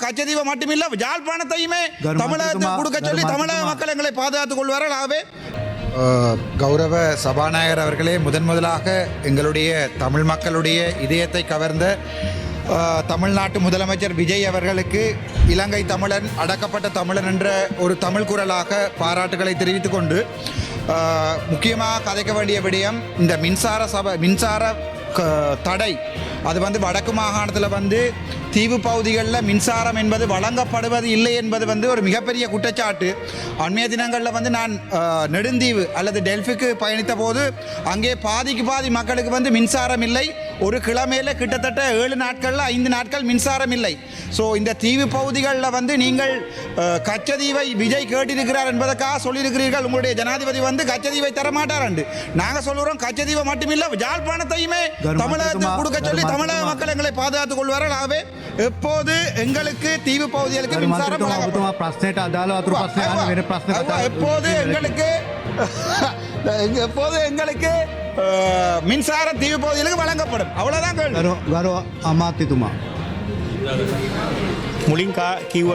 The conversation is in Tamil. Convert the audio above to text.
கச்சதீவை மட்டுமில்ல யாழ்ப்பாணத்தையுமே தமிழகத்துக்கு கொடுக்க சொல்லி தமிழக மக்கள் எங்களை பாதுகாத்துக் கொள்வார்கள். ஆகவே கௌரவ சபாநாயகர் அவர்களே, முதலாக எங்களுடைய தமிழ் மக்களுடைய இதயத்தை கவர்ந்த தமிழ்நாட்டு முதலமைச்சர் விஜய் அவர்களுக்கு இலங்கை தமிழன் அடக்கப்பட்ட தமிழன் என்ற ஒரு தமிழ் குரலாக பாராட்டுகளை தெரிவித்துக் கொண்டு, முக்கியமாக கதைக்க வேண்டிய விடயம் இந்த மின்சார தடை. அது வடக்கு மாகாணத்தில் தீவு பகுதிகளில் மின்சாரம் என்பது வழங்கப்படுவது இல்லை என்பது ஒரு மிகப்பெரிய குற்றச்சாட்டு. அண்மைய தினங்களில் நான் நெடுந்தீவு அல்லது டெல்ஃபிக்கு பயணித்த போது அங்கே பாதிக்கு பாதி மக்களுக்கு மின்சாரம் இல்லை. ஒரு கிழமையில் கிட்டத்தட்ட 7 நாட்களில் 5 நாட்கள் மின்சாரம் இல்லை. ஸோ இந்த தீவு பகுதிகளில் நீங்கள் கச்சதீவை விஜய் கேட்டிருக்கிறார் என்பதற்காக சொல்லியிருக்கிறீர்கள். உங்களுடைய ஜனாதிபதி கச்சதீவை தரமாட்டார் என்று. நாங்கள் சொல்கிறோம், கச்சதீவை மட்டுமில்லை யாழ்ப்பாணத்தையுமே தமிழகத்துக்கு கொடுக்க சொல்லி தமிழக மக்கள் எங்களை பாதுகாத்துக் கொள்வார்கள். ஆகவே எப்போது எங்களுக்கு தீவு பகுதிகளுக்கு மின்சாரம் எப்போது எங்களுக்கு மின்சாரம் தீவு பகுதிகளுக்கு வழங்கப்படும். அவ்வளவுதான். අමාත්‍යතුමා මුලින් කිව්ව